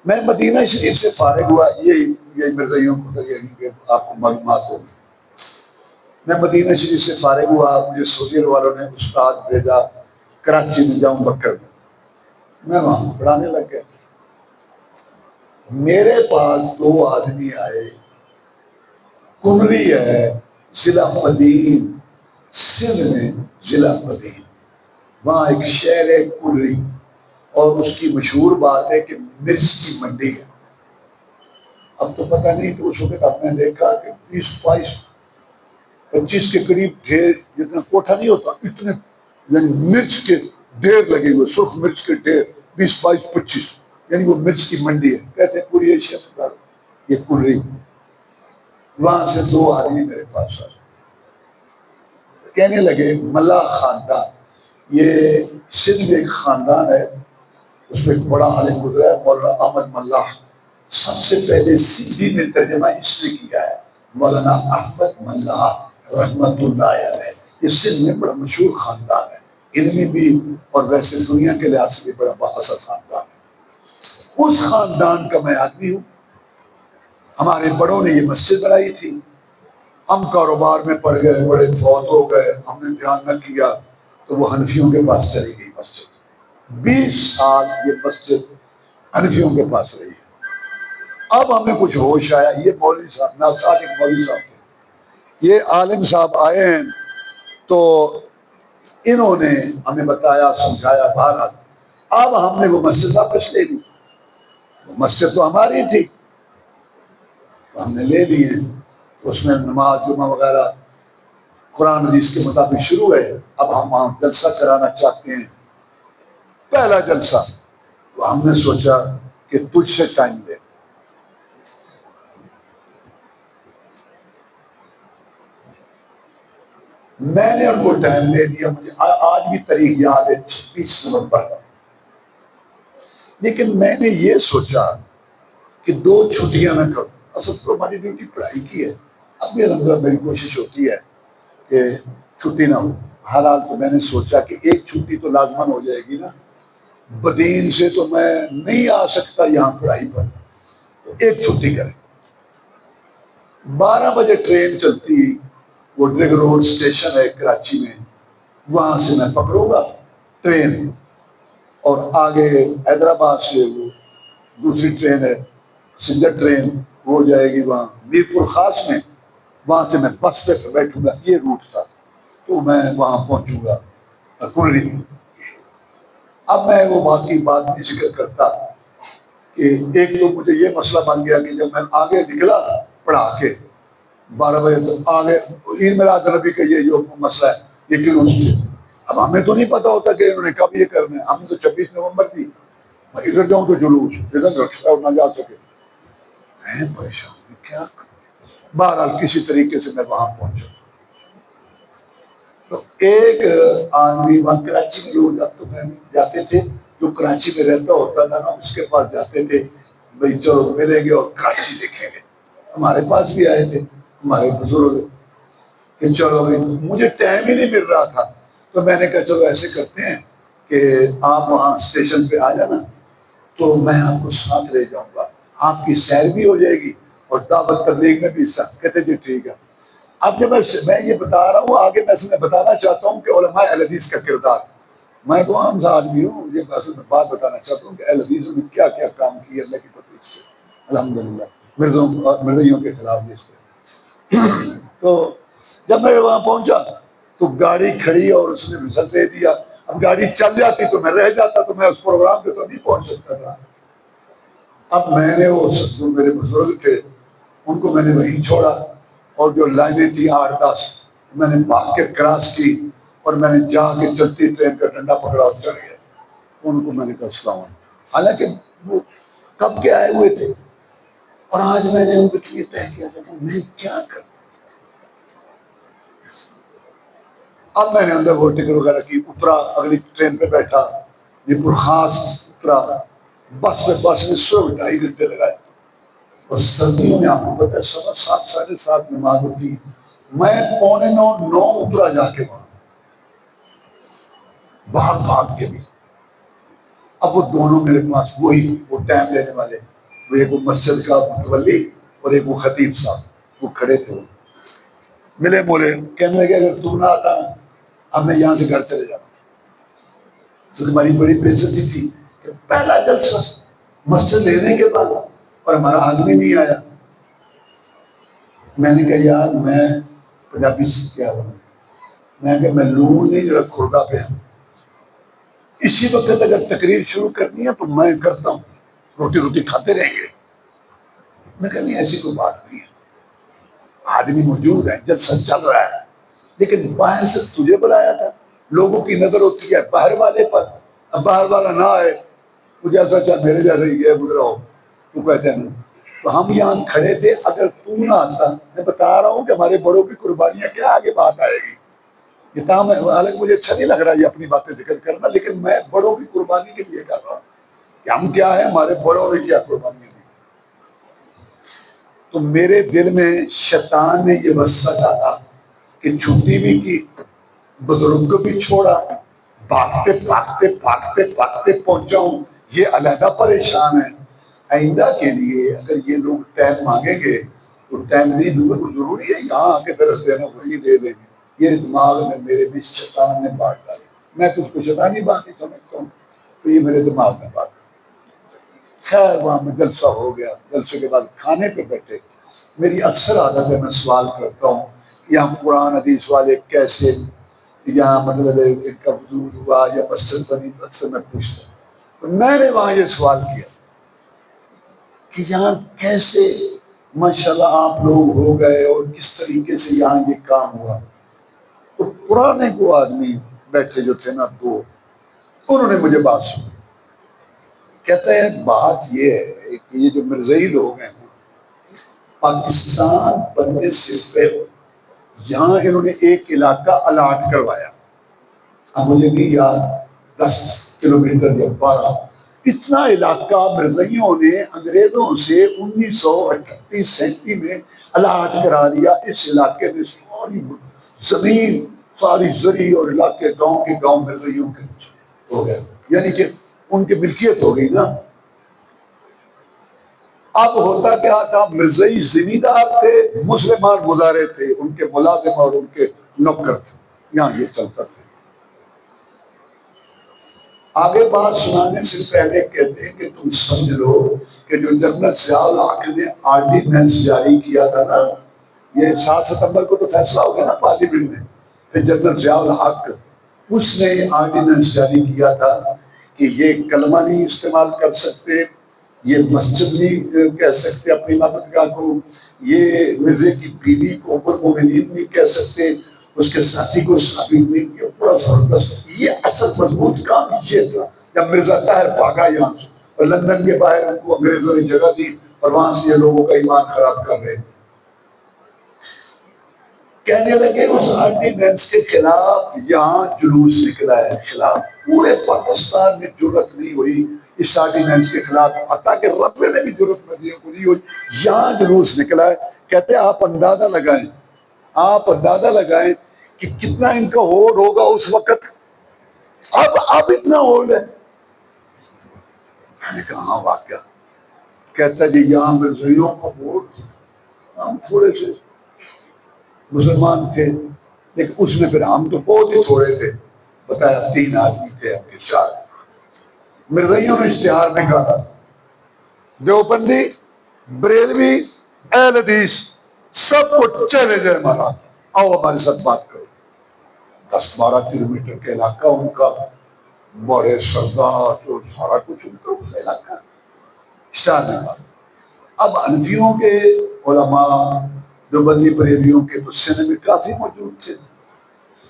میں مدینہ شریف سے فارغ ہوا، یہ مرزائیوں کو کہ آپ کو معلومات ہوگی. میں مدینہ شریف سے فارغ ہوا، مجھے سعودی والوں نے استاد بھیجا کراچی میں جاؤں بکر میں. میں وہاں پڑھانے لگ گیا. میرے پاس 2 آدمی آئے، کنری ہے ضلع پدین، سندھ میں ضلع پدین، وہاں ایک شہر ہے کنری، اور اس کی مشہور بات ہے کہ مرچ کی منڈی ہے. اب تو پتہ نہیں کہ اس وقت آپ نے دیکھا کہ 20-25 کے قریب ڈھیر، جتنا کوٹھا نہیں ہوتا اتنے، یعنی مرچ کے ڈھیر لگے ہوئے، سرخ مرچ کے ڈھیر 20-22-25، یعنی وہ مرچ کی منڈی ہے. کہتے ہیں پوری ایشیا میں یہ کنری. وہاں سے 2 آدمی میرے پاس آئے، کہنے لگے ملا خاندان، یہ سندھ میں ایک خاندان ہے، اس میں ایک بڑا عالم گزرا ہے مولانا احمد ملاح. سب سے پہلے سندھی میں ترجمہ اس نے کیا ہے مولانا احمد ملاح رحمت اللہ علیہ. یہ سندھ میں بڑا مشہور خاندان ہے، علمی بھی اور ویسے دنیا کے لحاظ سے بھی بڑا بااثر خاندان ہے. اس خاندان کا میں آدمی ہوں. ہمارے بڑوں نے یہ مسجد بنائی تھی، ہم کاروبار میں پڑ گئے، بڑے فوت ہو گئے، ہم نے دھیان نہ کیا تو وہ حنفیوں کے پاس چلی گئی مسجد. 20 سال یہ مسجد حنفیوں کے پاس رہی ہے. اب ہمیں کچھ ہوش آیا، یہ مولوی صاحب ناصادق مولوی صاحب تھے، یہ عالم صاحب آئے ہیں. تو انہوں نے ہمیں بتایا، سمجھایا، بہرحال اب ہم نے وہ مسجد واپس لے لی. مسجد تو ہماری تھی، تو ہم نے لے لی ہے. اس میں نماز جمعہ وغیرہ قرآن حدیث کے مطابق شروع ہے. اب ہم وہاں جلسہ کرانا چاہتے ہیں، پہلا جلسہ. تو ہم نے سوچا کہ تجھ سے ٹائم لے. میں نے ان کو ٹائم لے دیا. مجھے آج بھی تاریخ یاد ہے 26 نومبر. لیکن میں نے یہ سوچا کہ 2 چھٹیاں نہ کروں. اصل تو ہماری ڈیوٹی پڑھائی کی ہے. اب بھی الحمدللہ میری کوشش ہوتی ہے کہ چھٹی نہ ہو. حالات تو میں نے سوچا کہ ایک چھٹی تو لازماً ہو جائے گی نا. بدین سے تو میں نہیں آ سکتا یہاں پڑھائی پر، تو ایک چھٹی کریں. 12 بجے ٹرین چلتی، وہ ڈرگ روڈ اسٹیشن ہے کراچی میں، وہاں سے میں پکڑوں گا ٹرین، اور آگے حیدرآباد سے وہ دوسری ٹرین ہے سنگر ٹرین، وہ جائے گی وہاں میر پور خاص میں، وہاں سے میں بس پہ بیٹھوں گا، یہ روٹ تھا، تو میں وہاں پہنچوں گا کنڈلی۔ اب میں وہ باقی بات بھی ذکر کرتا کہ ایک تو مجھے یہ مسئلہ بن گیا کہ جب میں آگے نکلا پڑھا کے 12 بجے تک آگے عید میلاد نبی کا یہ جو مسئلہ ہے یہ کیوں تھے، اب ہمیں تو نہیں پتا ہوتا کہ انہوں نے کب یہ کرنا ہے، ہم تو 26 نومبر تھی، میں ادھر جاؤں تو جلوس ادھر رکشا نہ جا سکے، میں پریشان کیا کروں؟ بہرحال کسی طریقے سے میں وہاں پہنچا، تو ایک آدمی وہاں کراچی میں لوگ تو میں جاتے تھے، جو کراچی میں رہتا ہوتا تھا نا اس کے پاس جاتے تھے، بھائی چلو ملیں گے اور کراچی دیکھیں گے، ہمارے پاس بھی آئے تھے ہمارے بزرگ کہ چلو بھائی، مجھے ٹائم ہی نہیں مل رہا تھا، تو میں نے کہا چلو ایسے کرتے ہیں کہ آپ وہاں اسٹیشن پہ آ جانا، تو میں آپ کو ساتھ لے جاؤں گا، آپ کی سیر بھی ہو جائے گی اور دعوت تبلیغ میں بھی ساتھ، کہتے جی ٹھیک ہے۔ اب جب میں یہ بتا رہا ہوں آگے میں اس میں بتانا چاہتا ہوں کہ علماء اہل حدیث کا کردار، میں تو عام سا آدمی ہوں، یہ بات بتانا چاہتا ہوں کہ اہل حدیث نے کیا کیا کام کیے اللہ کی توفیق سے، الحمدللہ، مرزائیوں کے خلاف بھی اس کے۔ تو جب میں وہاں پہنچا تو گاڑی کھڑی اور اس نے رزلٹ دے دیا، اب گاڑی چل جاتی تو میں رہ جاتا، تو میں اس پروگرام پہ تو نہیں پہنچ سکتا تھا۔ اب میں نے وہ جو میرے بزرگ تھے ان کو میں نے وہیں چھوڑا، اور جو لائنیں تھیں 8-10 میں نے بھاگ کے کراس کی، اور میں نے جا کے چلتی ٹرین کا ڈنڈا پکڑا اور چڑھ گیا، ان کو میں نے کہا السلام علیکم، حالانکہ وہ کب کے آئے ہوئے تھے، اور آج میں نے ان کو لیے طے کیا تھا کہ میں کیا کروں۔ اب میں نے اندر وہ ٹکٹ وغیرہ کی، اترا، اگلی ٹرین پہ بیٹھا، یہ پرخاص اترا، بس میں 2.5 گھنٹے لگائے، اور سردیوں میں آپ کو پتا ہے 7:15 7:30 نماز ہوتی ہے، میں 8:45 9 اترا جا کے وہاں بھاگ کے بھی۔ اب وہ دونوں میرے پاس وہی وہ ٹائم لینے والے، وہ ایک وہ مسجد کا متولی اور ایک وہ خطیب صاحب، وہ کھڑے تھے، وہ ملے بولے، کہنے لگے اگر تو نہ آتا اب میں یہاں سے گھر چلے جاتا، تو تمہاری بڑی بےعزتی تھی کہ پہلا جلسہ مسجد لینے کے بعد اور ہمارا آدمی نہیں آیا۔ میں نے کہا یار میں پنجابی سے کیا ہوں، میں کہا میں لوں نہیں جڑا کھردہ پہ ہوں، اسی وقت اگر تقریر شروع کرنی ہے تو میں کرتا ہوں، روٹی کھاتے رہیں گے۔ میں کہا نہیں ایسی کوئی بات نہیں ہے، آدمی موجود ہے، جلسہ چل رہا ہے، لیکن باہر سے تجھے بلایا تھا، لوگوں کی نظر ہوتی ہے باہر والے پر، اب باہر والا نہ آئے، مجھے ایسا چاہ میرے جیسے ہی گئے گزرا ہو، تو کہتے ہیں تو ہم یہاں کھڑے تھے، اگر تو نہ آتا، میں بتا رہا ہوں کہ ہمارے بڑوں کی قربانیاں کیا آگے بات آئے گی، یہ کام ہے، حالانکہ مجھے اچھا نہیں لگ رہا یہ اپنی باتیں ذکر کرنا، لیکن میں بڑوں کی قربانی کے لیے کر رہا ہوں کہ ہم کیا ہے، ہمارے بڑوں نے کیا قربانی دی۔ تو میرے دل میں شیطان نے یہ وسوسہ ڈالا کہ چھٹی بھی کی، بزرگ کو بھی چھوڑا، بھاگتے پہنچا ہوں، یہ علیحدہ پریشان ہے، آئندہ کے لیے اگر یہ لوگ ٹائم مانگیں گے تو ٹائم نہیں دوں گا، تو ضروری ہے یہاں آ کے درس دینا، وہی دے دیں گے۔ یہ دماغ میں میرے بھی شیطان نے بات ڈالی، میں کچھ کو شیطانی بات ہی سمجھتا ہوں، تو یہ میرے دماغ میں بات ہے۔ خیر وہاں میں جلسہ ہو گیا، جلسے کے بعد کھانے پہ بیٹھے، میری اکثر عادت ہے میں سوال کرتا ہوں یہاں قرآن حدیث والے کیسے، یہاں مطلب ایک کا وجود ہوا یا مسجد بنی، اکثر میں پوچھتا ہوں، تو میں نے وہاں یہ سوال کیا کہ یہاں کیسے ماشاءاللہ آپ لوگ ہو گئے اور کس طریقے سے یہاں یہ کام ہوا۔ تو پرانے کو آدمی بیٹھے جو تھے نا دو، انہوں نے مجھے بات سنی، کہتے ہیں بات یہ ہے کہ یہ جو مرزائی لوگ ہیں پاکستان بننے سے پہلے یہاں انہوں نے ایک علاقہ الاٹ کروایا، اب مجھے نہیں یاد 10 کلومیٹر یا 12، اتنا علاقہ مرزائیوں نے انگریزوں سے 1938-37 میں الاٹ کرا دیا، اس علاقے میں ساری زمین ساری زرعی اور علاقے گاؤں کے گاؤں مرزائیوں کے ہو گئے، یعنی کہ ان کی ملکیت ہو گئی نا۔ اب ہوتا کیا تھا، مرزائی زمیندار تھے، مسلمان مزارے تھے، ان کے ملازم اور ان کے نوکر تھے، یہاں یہ چلتا تھا۔ آگے بات سنانے سے پہلے کہتے ہیں کہ تم سمجھ لو کہ جو جنرل ضیاء الحق نے آرڈیننس جاری کیا تھا نا، یہ 7 ستمبر کو تو فیصلہ ہو گیا نا پارلیمنٹ میں، کہ جنرل ضیاء الحق اس نے آرڈیننس جاری کیا تھا کہ یہ کلمہ نہیں استعمال کر سکتے، یہ مسجد نہیں کہہ سکتے اپنی مددگاہ کو، یہ مرزے کی بیوی کو ام المؤمنین نہیں کہہ سکتے، اس کے ساتھی کو صحابی نہیں، یہ بڑا زبردست، یہ اصل مضبوط کام یہ تھا۔ جب مرزا طاہر بھاگا یہاں سے اور لندن کے باہر ان کو انگریزوں نے جگہ دی اور وہاں سے یہ لوگوں کا ایمان خراب کر رہے ہیں، کہنے لگے اس آرڈیننس کے خلاف یہاں جلوس نکلا ہے، خلاف پورے پاکستان میں جرت نہیں ہوئی اس آرڈیننس کے خلاف، حتیٰ کہ ربے میں بھی جرت ندیوں کو نہیں ہوئی، یہاں جلوس نکلا ہے۔ کہتے ہیں آپ اندازہ لگائیں، آپ اندازہ لگائیں کہ کتنا ان کا ہول ہوگا اس وقت، اب اتنا ہول ہے۔ میں نے کہا ہاں واقعہ، کہتا ہے جی یہاں مرزائیوں کا ووٹ، ہم تھوڑے سے مسلمان تھے، لیکن اس میں پھر ہم تو بہت ہی تھوڑے تھے، بتایا 3 آدمی تھے ہم کے 4۔ مرزائیوں نے اشتہار میں کہا دیوبندی، بریلوی، اہل حدیث سب کو چیلنج ہے ہمارا، آؤ ہمارے ساتھ بات کرو۔ 10-12 کلومیٹر کا علاقہ ان کا، بڑے سردار جو سارا کچھ ان کا اس علاقہ، اشتہار میں کہا۔ اب حنفیوں کے علماء، دیوبندی بریلویوں کے تو سندھ میں کافی موجود تھے،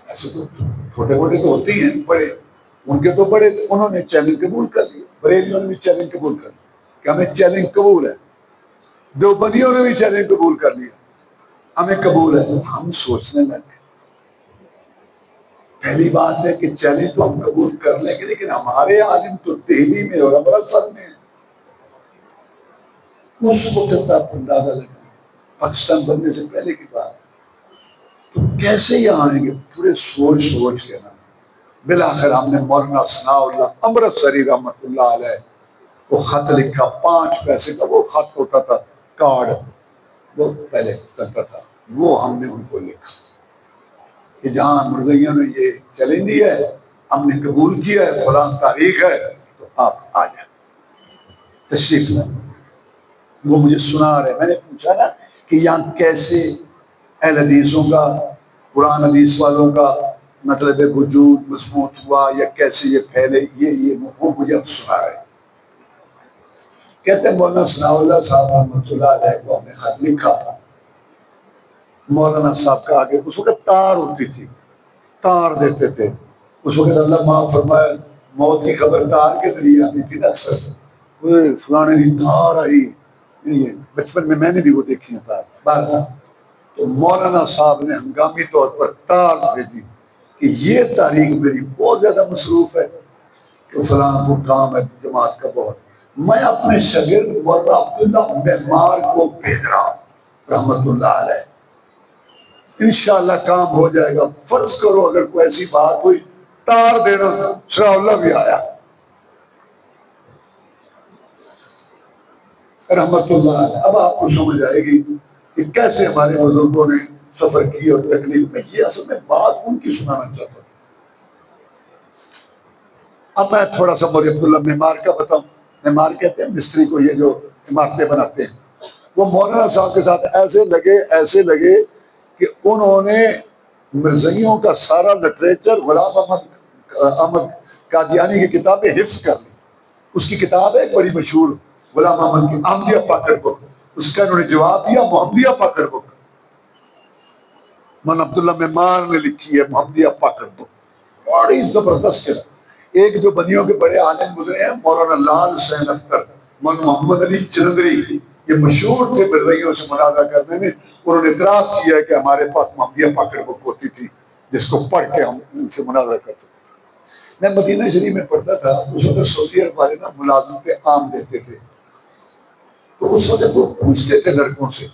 ایسے تو چھوٹے موٹے تو ہوتے ہی ہیں، بڑے ان کے تو بڑے، انہوں نے چیلنج قبول کر لیا، بریلویوں نے بھی چیلنج قبول کر لیا کہ ہمیں چیلنج قبول ہے، دیوبندیوں نے بھی چیلنج قبول کر لیا ہمیں قبول ہے۔ ہم سوچنے لگے پہلی بات ہے کہ چیلنج تو ہم قبول کر لیں گے، لیکن ہمارے عالم تو دہلی میں اور امرتسر میں ہیں۔ اس وقت آپ اندازہ لگائیں، پاکستان بننے سے پہلے کی بات، تو کیسے یہاں آئیں گے؟ پورے سوچ کے نا بالآخر ہم نے مولانا ثناء اللہ امرتسری رحمۃ اللہ علیہ وہ خط لکھا، 5 پیسے کا وہ خط ہوتا تھا، کارڈ وہ پہلے چلتا تھا، وہ ہم نے ان کو لکھا کہ جہاں مرزائیوں نے یہ چیلنج دیا ہے، ہم نے قبول کیا ہے، فلاں تاریخ ہے، تو آپ آ جائیں، تشریف لیں۔ وہ مجھے سنا رہے، میں نے پوچھا نا کہ یہاں کیسے اہل حدیثوں کا، قرآن حدیث والوں کا مطلب وجود مضبوط ہوا یا کیسے یہ پھیلے، یہ وہ مجھے اب سنا رہے۔ کہتے ہیں مولانا ثناء اللہ صاحب رحمۃ اللہ علیہ کو ہم نے خط لکھا، مولانا صاحب کا آگے اس وقت تار ہوتی تھی، تار دیتے تھے، اس وقت اللہ معاف فرمائے موت کی خبر تار کے ذریعے آتی تھی نا اکثر، وہ فلانے کی تار آئی، بچپن میں نے بھی وہ دیکھی ہے تار بار، تو مولانا صاحب نے ہنگامی طور پر تار بھیجی کہ یہ تاریخ میری بہت زیادہ مصروف ہے کہ فلاں کو کام ہے جماعت کا بہت، میں اپنے شاگرد مولانا عبداللہ معمار کو بھیج رہا ہوں رحمت اللہ علیہ، انشاءاللہ کام ہو جائے گا، فرض کرو اگر کوئی ایسی بات ہوئی تار دینا، ثناء اللہ بھی آیا رحمت اللہ علیہ۔ اب آپ کو سمجھ آئے گی کہ کیسے ہمارے بزرگوں نے سفر کی اور تکلیف میں، یہ اصل میں بات ان کی سنانا چاہتا تھا۔ اب میں تھوڑا سا مولانا عبداللہ معمار کا بتاؤں، معمار کہتے ہیں مستری کو، یہ جو عمارتیں بناتے ہیں، وہ مولانا صاحب کے ساتھ ایسے لگے کہ انہوں نے مرزائیوں کا سارا لٹریچر غلام احمد قادیانی کی کتابیں حفظ کر لی۔ اس کی کتاب ہے ایک بڑی مشہور، غلام احمد کی احمدیہ پاکڑ بک، اس کا انہوں نے جواب دیا محمدیہ پاکڑ بک، مولانا عبداللہ معمار نے لکھی ہے محمدیہ پاکڑ بک، بڑی زبردست کتاب۔ ایک جو بنیوں کے بڑے عالم گزرے ہیں مولانا لال حسین اختر، مولانا محمد علی چندری، یہ مشہور تھے مرزائیوں سے مناظرہ کرنے میں، انہوں نے اعتراف کیا ہے کہ ہمارے پاس محمدیہ پاکڑ بک ہوتی تھی جس کو پڑھ کے ہم ان سے مناظرہ کرتے تھے۔ میں مدینہ شریف میں پڑھتا تھا، اس وقت سعودی عرب والے نا ملازم پہ عام دیتے تھے، تو اس وقت وہ پوچھتے تھے لڑکوں سے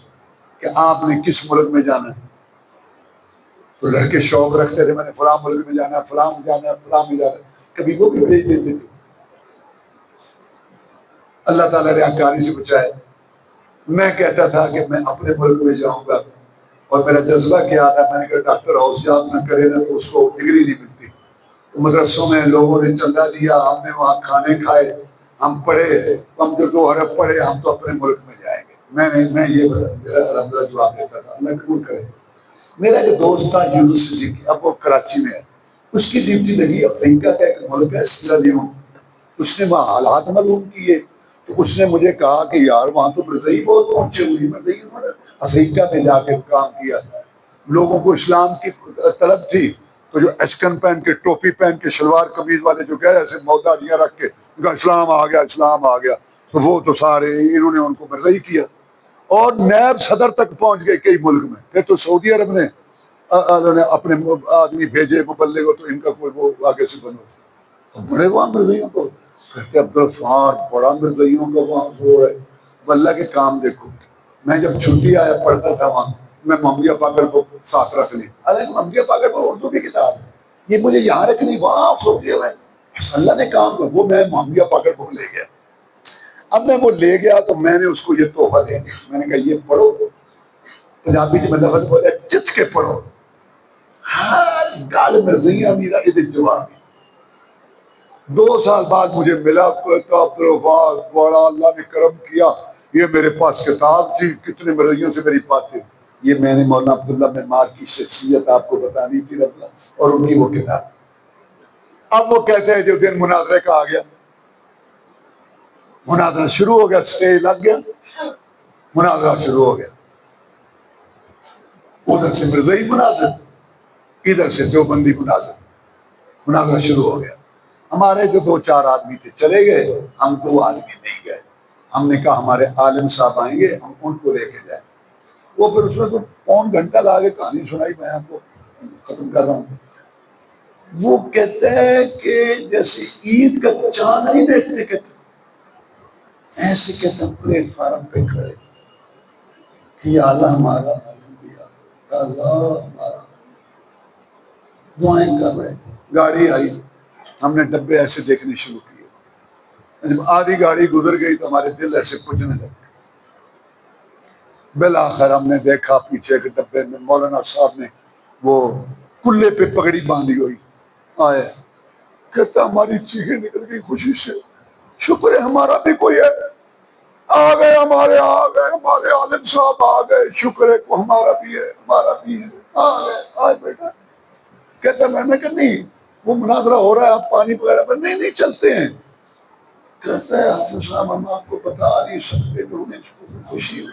کہ آپ نے کس ملک میں جانا ہے، تو لڑکے شوق رکھتے تھے میں نے فلاں ملک میں جانا ہے، فلاں میں جانا ہے، فلاں میں جانا ہے، کبھی وہ بھی بھیج دیتے تھے۔ اللہ تعالیٰ ریاکاری سے بچائے۔ میں کہتا تھا کہ میں اپنے ملک میں جاؤں گا، اور میرا جذبہ کیا تھا، میں نے کہا ڈاکٹر حوضیات نہ کرے نا تو اس کو ڈگری نہیں ملتی۔ تو مدرسوں میں لوگوں نے چندہ دیا، ہم نے وہاں کھانے کھائے، ہم پڑھے، ہم جو 2 ارب پڑھے، ہم تو اپنے ملک میں جائیں گے۔ میں یہ الحمدللہ جواب دیتا تھا، اللہ قبول کرے۔ میرا ایک دوست تھا یونیورسٹی کی، اب وہ کراچی میں ہے، اس کی ڈیوٹی لگی افریقہ کا ایک ملک ہے سیرا لیون، اس نے وہاں حالات معلوم کیے، تو اس نے مجھے کہا کہ یار وہاں تو مرزائی بہت پہنچے ہوئی، مرزائی انہوں نے افریقہ میں جا کے کام کیا، لوگوں کو اسلام کی طلب تھی، تو جو ایچکن پہن کے، ٹوپی پہن کے، شلوار قمیض والے جو گئے ایسے موداریاں رکھ کے کہا اسلام آ گیا، اسلام آ گیا، تو وہ تو سارے انہوں نے ان کو مرزائی کیا، اور نیب صدر تک پہنچ گئے کئی ملک میں۔ پھر تو سعودی عرب نے اپنے آدمی بھیجے مبلغ، تو ان کا کوئی وہ آگے سے بنو، تو بڑے وہاں مرزائیوں کو کہتے عبدالفار بڑا مرزائیوں کا وہاں زور ہے۔ اب اللہ کے کام دیکھو، میں جب چھٹی آیا پڑھتا تھا وہاں، میں محمدیہ پاگل کو ساتھ رکھ لی، ارے محمدیہ پاگل کو اردو کی کتاب ہے، یہ مجھے یہاں رکھنی، وہاں سعودیہ میں اللہ نے کام کیا، وہ میں محمدیہ پاگل کو لے گیا۔ اب میں وہ لے گیا تو میں نے اس کو یہ تحفہ دے دیا، میں نے کہا یہ پڑھو، پنجابی میں لفظ بولے چت کے پڑھو، ہر گال مرضیاں میرا ادھر جواب۔ 2 سال بعد مجھے ملا، بڑا اللہ نے کرم کیا، یہ میرے پاس کتاب تھی، کتنے مرضیوں سے میری باتیں، یہ میں نے مولانا عبداللہ معمار کی شخصیت آپ کو بتانی تھی رتنا، اور ان کی وہ کتاب۔ اب وہ کہتے ہیں جو دن مناظرے کا آ گیا، مناظرہ شروع ہو گیا، سٹیج لگ گیا، مناظرہ شروع ہو گیا، ادھر سے مرزائی مناظر، ادھر سے دیوبندی مناظر، مناظرہ شروع ہو گیا۔ ہمارے جو 2-4 آدمی تھے چلے گئے، ہم 2 آدمی نہیں گئے، ہم نے کہا ہمارے عالم صاحب آئیں گے، ہم ان کو لے کے جائیں۔ وہ پھر اس میں تو 1.25 گھنٹہ لا کے کہانی سنائی، میں آپ کو ختم کر رہا ہوں۔ وہ کہتے ہیں کہ جیسے عید کا چاند نہیں دیکھتے، کہتے ایسے کہتے ہیں پلیٹ فارم پہ کھڑے کہ یا اللہ ہمارا عالم بھی آ، یا اللہ ہمارا، دعائیں کر رہے۔ گاڑی آئی، ہم نے ڈبے ایسے دیکھنے شروع کیے، جب آدھی گاڑی گزر گئی تو ہمارے دل ایسے کچنے لگے۔ بالآخر ہم نے دیکھا پیچھے کے ڈبے میں مولانا صاحب نے وہ کلے پہ پگڑی باندھی ہوئی آئے، کہتا ہماری چیخیں نکل گئی خوشی سے، شکر ہے ہمارا بھی کوئی ہے، آ گئے ہمارے عالم صاحب آ گئے، شکر ہے کو ہمارا بھی ہے، ہمارا بھی ہے، آ گئے آئے بیٹا۔ کہتا میں نے کہا نہیں وہ مناظرہ ہو رہا ہے، آپ پانی وغیرہ پر نہیں چلتے ہیں۔ کہتا ہے حافظ صاحب ہم آپ کو بتا نہیں سکتے، تو ہمیں خوشی ہوئی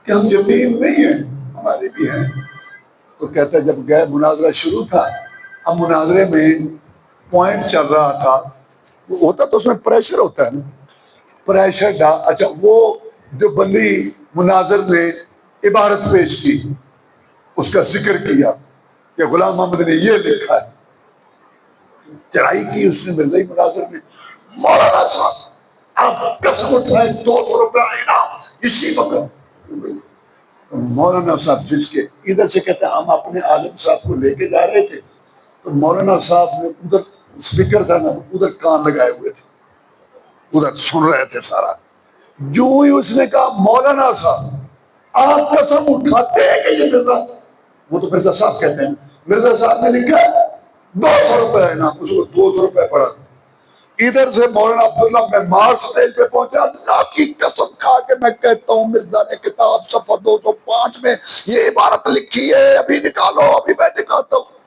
کہ ہم یتیم نہیں ہیں، ہمارے بھی ہیں۔ تو کہتا ہے جب گئے مناظرہ شروع تھا، اب مناظرے میں پوائنٹ چل رہا تھا، وہ ہوتا تو اس میں پریشر ہوتا ہے نا، پریشر اچھا وہ جو بندی مناظر نے عبارت پیش کی، اس کا ذکر کیا کہ غلام محمد نے یہ لکھا ہے، چڑھائی کی اس نے مرزائی مناظر میں، مولانا صاحب آپ قسم اٹھائیں 200 روپیہ انعام اسی وقت۔ مولانا صاحب جس کے ادھر سے کہتے ہیں ہم اپنے عالم صاحب کو لے کے جا رہے تھے، تو مولانا صاحب نے ادھر اسپیکر تھا نا، ادھر کان لگائے ہوئے تھے، ادھر سن رہے تھے سارا۔ جو ہی اس نے کہا مولانا صاحب آپ قسم اٹھاتے ہیں کہ یہ مرزا، وہ تو مرزا صاحب کہتے ہیں، مرزا صاحب نے لکھا 200 روپے ہے نا، اس کو 200 روپے پڑا۔ ادھر سے مولانا عبداللہ معمار سٹیج پہ پہنچا، اللہ کی قسم کھا کے میں کہتا ہوں مرزا نے کتاب صفحہ 205 میں یہ عبارت لکھی ہے، ابھی نکالو، ابھی میں دکھاتا ہوں۔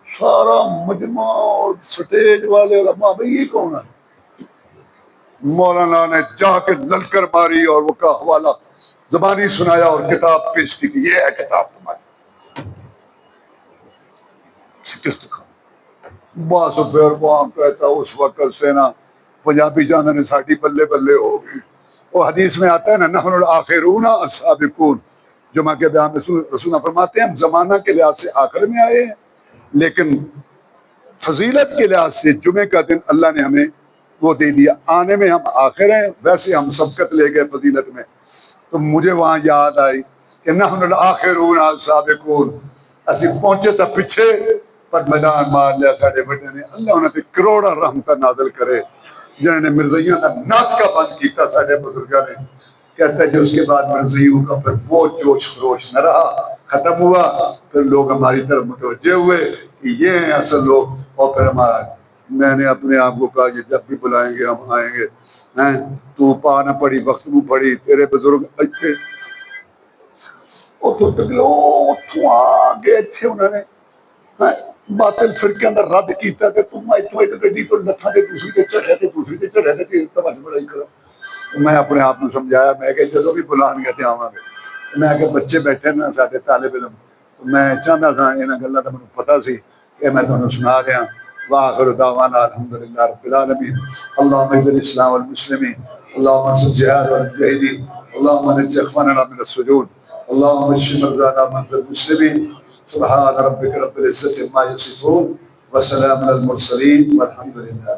سارا مجمع اور سٹیج والے علماء بھئی یہ کون ہے؟ مولانا نے جا کے للکر ماری اور وہ کا حوالہ زبانی سنایا اور کتاب پیش کی کہ یہ ہے کتاب تمہاری۔ شکست کھا باس پھر وہاں کہتا اس وقت سے نا پنجابی جانا ساڑی بلے بلے ہو گئی۔ وہ حدیث میں آتا ہے نا نحن الآخرون السابقون، جمعہ کے بیان میں رسول فرماتے ہیں ہم زمانہ کے لحاظ سے آخر میں آئے ہیں، لیکن فضیلت کے لحاظ سے جمعے کا دن اللہ نے ہمیں وہ دے دیا، آنے میں ہم آخر ہیں، ویسے ہم سبقت لے گئے فضیلت میں۔ تو مجھے وہاں یاد آئی کہ نحن الاخرون السابقون، اسی پہنچے تھا پیچھے پر میدان مار لیا ساڑھے بڑے نے۔ اللہ انہوں نے کروڑا رحمتہ نازل کرے جنہوں نے مرزائیوں کا ناطقہ بند کیتا ساڑھے بزرگاں نے کہتا ہے جو اس کے بعد مرضیوں کا پھر وہ جوش خروش نہ رہا، ختم ہوا، پھر لوگ ہماری طرف متوجہ ہوئے کہ یہ ہیں اصل لوگ، اور پھر ہمارا میں نے اپنے آپ کو کہا کہ جب بھی بلائیں گے ہم آئیں گے، ہیں تو پا نہ پڑی وقت میں پڑی تیرے بزرگ اچھے تو تکلو اتوں آگے تھے انہوں نے باطل فرقے اندر رد کیتا کہ تم گڈی تو لکھاں کے دوسری کے چڑھے تھے دوسری کے چڑھے تھے کہ تباہ بڑائی کرو. میں اپنے آپ کو سمجھایا میں کہ جدوں بھی بلان گے تے آواں گے. میں کہ بچے بیٹھے نا ساڈے طالب علم میں چاہتا تھا انہاں گلاں دا مینوں پتہ سی کہ میں تانوں سنا دیاں. واخر دعوانا الحمدللہ رب العالمین. اللهم اعز الاسلام والمسلمین، اللهم انصر الجهاد والمجاهدين، اللهم نجِ اخواننا من السجون، اللهم اشف مرضانا ومرضى المسلمين. سبحان ربك رب العزة عما يصفون وسلام على المرسلين والحمد لله.